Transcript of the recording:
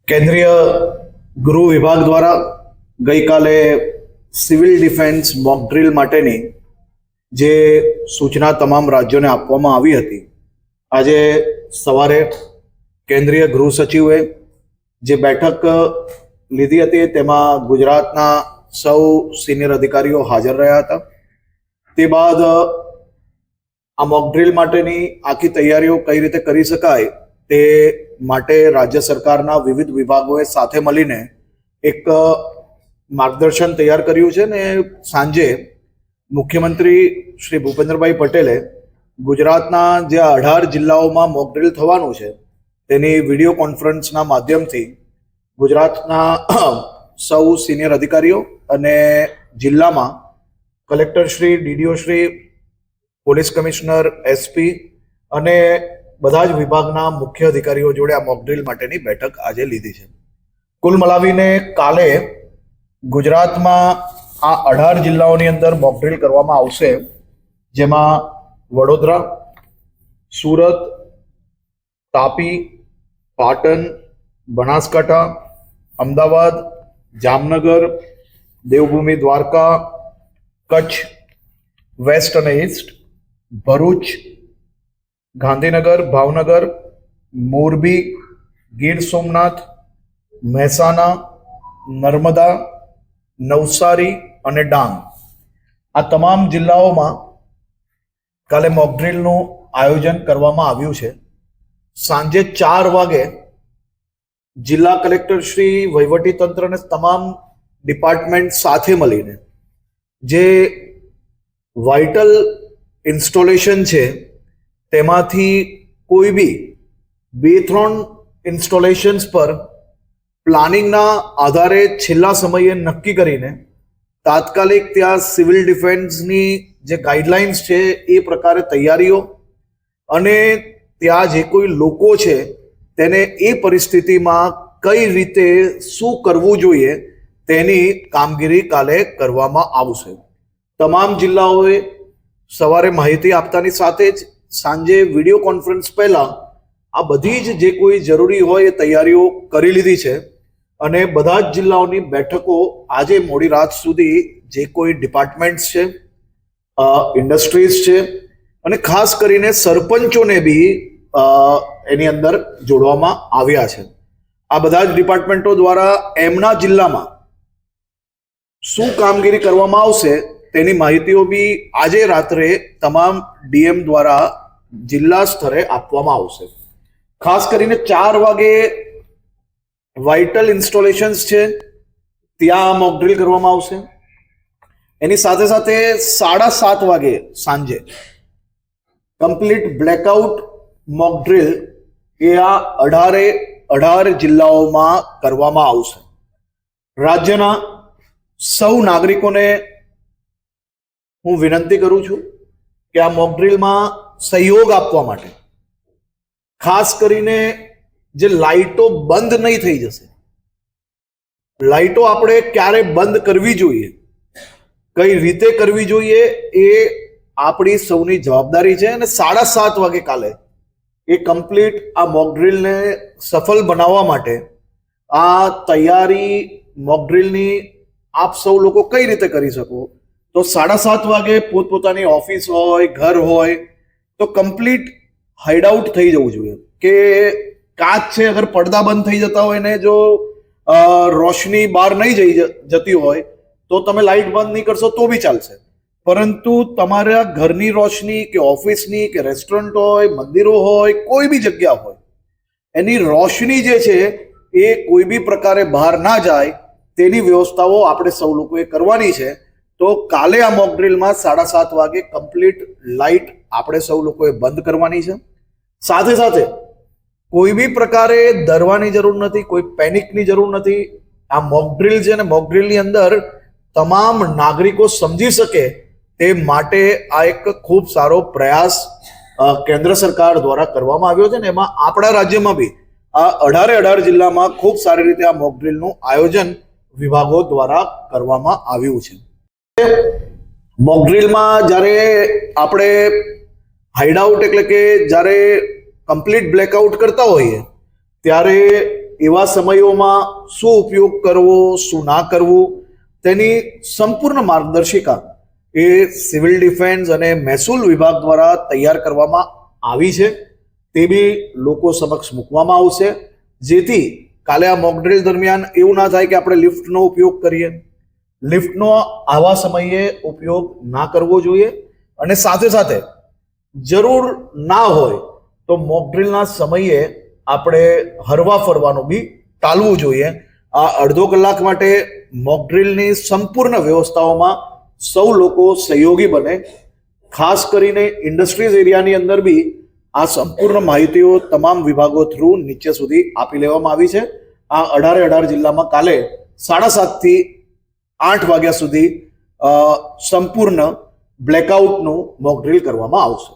કેન્દ્રીય ગૃહ વિભાગ દ્વારા ગઈકાલે સિવિલ ડિફેન્સ મોક ડ્રીલ માટેની જે સૂચના તમામ રાજ્યોને આપવામાં આવી હતી, આજે સવારે કેન્દ્રીય ગૃહ સચિવે જે બેઠક લીધી હતી તેમાં ગુજરાતના સૌ સિનિયર અધિકારીઓ હાજર રહ્યા હતા. તે બાદ આ મોક ડ્રીલ માટેની આખી તૈયારીઓ કઈ રીતે કરી શકાય તે માટે રાજ્ય સરકારના વિવિધ વિભાગોએ સાથે મળીને એક માર્ગદર્શન તૈયાર કર્યું છે ને સાંજે મુખ્યમંત્રી શ્રી ભૂપેન્દ્રભાઈ પટેલે ગુજરાતના જે 18 જિલ્લાઓમાં મોક ડ્રીલ થવાનું છે તેની વિડીયો કોન્ફરન્સના માધ્યમથી ગુજરાતના સૌ સિનિયર અધિકારીઓ અને જિલ્લામાં collector Shri, DDO Shri, police commissioner, SP અને બધા જ વિભાગના મુખ્ય અધિકારીઓ જોડે આ મોક ડ્રીલ માટેની બેઠક આજે લીધી છે. કુલ મલાવીને કાલે ગુજરાતમાં આ 18 જિલ્લાઓની અંદર મોક ડ્રીલ કરવામાં આવશે, જેમાં વડોદરા, સુરત, તાપી, પાટણ, બનાસકાંઠા, અમદાવાદ, જામનગર, દેવભૂમિ દ્વારકા, કચ્છ વેસ્ટ અને ઈસ્ટ, ભરૂચ, ગાંધીનગર, ભાવનગર, મોરબી, ગીર સોમનાથ, મહેસાણા, નર્મદા, નવસારી અને ડાંગ, આ તમામ જિલ્લાઓમાં કાલે મોક ડ્રીલનું આયોજન કરવામાં આવ્યું છે. સાંજે 4 વાગે જિલ્લા કલેક્ટર શ્રી, વહીવટી તંત્ર અને તમામ ડિપાર્ટમેન્ટ સાથે મળીને જે વાઇટલ ઇન્સ્ટોલેશન છે તેમાંથી કોઈ બી 2-3 ઇન્સ્ટોલેશન્સ પર પ્લાનિંગના આધારે છેલ્લા સમયે નક્કી કરીને તાત્કાલિક ત્યાં સિવિલ ડિફેન્સની જે ગાઈડલાઇન્સ છે એ પ્રકારે તૈયારીઓ અને ત્યાં જે કોઈ લોકો છે તેને એ પરિસ્થિતિમાં કઈ રીતે શું કરવું જોઈએ તેની કામગીરી કાલે કરવામાં આવશે. તમામ જિલ્લાઓએ સવારે માહિતી આપતાની સાથે જ સાંજે વિડીયો કોન્ફરન્સ પહેલા આ બધી જ જે કોઈ જરૂરી હોય એ તૈયારીઓ કરી લીધી છે અને બધા જ જિલ્લાઓની બેઠકો આજે મોડી રાત સુધી જે કોઈ ડિપાર્ટમેન્ટ્સ છે, ઇન્ડસ્ટ્રીઝ છે અને ખાસ કરીને સરપંચોને બી એની અંદર જોડવામાં આવ્યા છે. આ બધા જ ડિપાર્ટમેન્ટો દ્વારા એમના જિલ્લામાં શું કામગીરી કરવામાં આવશે તેની માહિતીઓ બી આજે રાત્રે તમામ ડીએમ દ્વારા જિલ્લા સ્તરે આપવામાં આવશે. ખાસ કરીને 4 વાગે વાઇટલ ઇન્સ્ટોલેશન્સ છે ત્યાં મોક ડ્રીલ કરવામાં આવશે. એની સાથે સાથે 7:30 વાગે સાંજે કમ્પ્લીટ બ્લેકઆઉટ મોક ડ્રીલ એ આ 18 જિલ્લાઓમાં કરવામાં આવશે. રાજ્યના સૌ નાગરિકોને હું વિનંતી કરું છું કે આ મોક ડ્રીલમાં સહયોગ આપવા માટે ખાસ કરીને જે લાઇટો બંધ નહીં થઈ જશે, લાઇટો આપણે ક્યારે બંધ કરવી જોઈએ, કઈ રીતે કરવી જોઈએ એ આપણી સૌની જવાબદારી છે. અને 7:30 વાગે કાલે એ કમ્પ્લીટ આ મોક ડ્રીલને સફળ બનાવવા માટે આ તૈયારી મોક ડ્રીલની આપ સૌ લોકો કઈ રીતે કરી શકો તો 7:30 વાગે પોતપોતાની ઓફિસ હોય, ઘર હોય તો કમ્પ્લીટ હાઇડ આઉટ થઈ જવું જોઈએ. કે કાચ છે, અગર પડદા બંધ થઈ જતા હોય ને જો રોશની બહાર નહીં જતી હોય તો તમે લાઇટ બંધ નહીં કરશો તો બી ચાલશે, પરંતુ તમારા ઘરની રોશની કે ઓફિસની કે રેસ્ટોરન્ટ હોય, મંદિરો હોય, કોઈ બી જગ્યા હોય, એની રોશની જે છે એ કોઈ બી પ્રકારે બહાર ના જાય તેની વ્યવસ્થાઓ આપણે સૌ લોકોએ કરવાની છે. તો કાલે આ મોક ડ્રીલમાં 7:30 વાગે કમ્પ્લીટ લાઇટ આપણે સૌ લોકોએ બંધ કરવાની છે. સાથે સાથે કોઈ બી પ્રકારે ડરવાની જરૂર નથી, કોઈ પેનિકની જરૂર નથી. આ મોક ડ્રીલ છે ને મોક ડ્રીલની અંદર તમામ નાગરિકો સમજી શકે તે માટે આ એક ખૂબ સારો પ્રયાસ કેન્દ્ર સરકાર દ્વારા કરવામાં આવ્યો છે ને એમાં આપણા રાજ્યમાં બી આ 18 જિલ્લામાં ખૂબ સારી રીતે આ મોક ડ્રીલનું આયોજન વિભાગો દ્વારા કરવામાં આવ્યું છે. મોક ડ્રીલમાં જ્યારે આપણે હાઇડ આઉટ એટલે કે જ્યારે કમ્પ્લીટ બ્લેકઆઉટ કરતા હોઈએ ત્યારે એવા સમયોમાં શું ઉપયોગ કરવો, શું ના કરવું, તેની સંપૂર્ણ માર્ગદર્શિકા એ સિવિલ ડિફેન્સ અને મહેસૂલ વિભાગ દ્વારા તૈયાર કરવામાં આવી છે. તે બી લોકો સમક્ષ મૂકવામાં આવશે, જેથી કાલે આ મોક ડ્રિલ દરમિયાન એવું ના થાય કે આપણે લિફ્ટનો ઉપયોગ કરીએ. લિફ્ટનો આવા સમયે ઉપયોગ ના કરવો જોઈએ. અને સાથે સાથે જરૂર ના હોય તો મોક ડ્રિલના સમયે આપણે હરવા ફરવાનું બી ટાળવું જોઈએ. આ અડધો કલાક માટે મોક ડ્રિલની સંપૂર્ણ વ્યવસ્થાઓમાં સૌ લોકો સહયોગી બને. ખાસ કરીને ઇન્ડસ્ટ્રીઝ એરિયાની અંદર બી આ સંપૂર્ણ માહિતીઓ તમામ વિભાગો થ્રુ નીચે સુધી આપી લેવામાં આવી છે. આ 18 જિલ્લામાં કાલે 7:30 થી 8 વાગ્યા સુધી સંપૂર્ણ બ્લેકઆઉટનું મોક ડ્રિલ કરવામાં આવશે.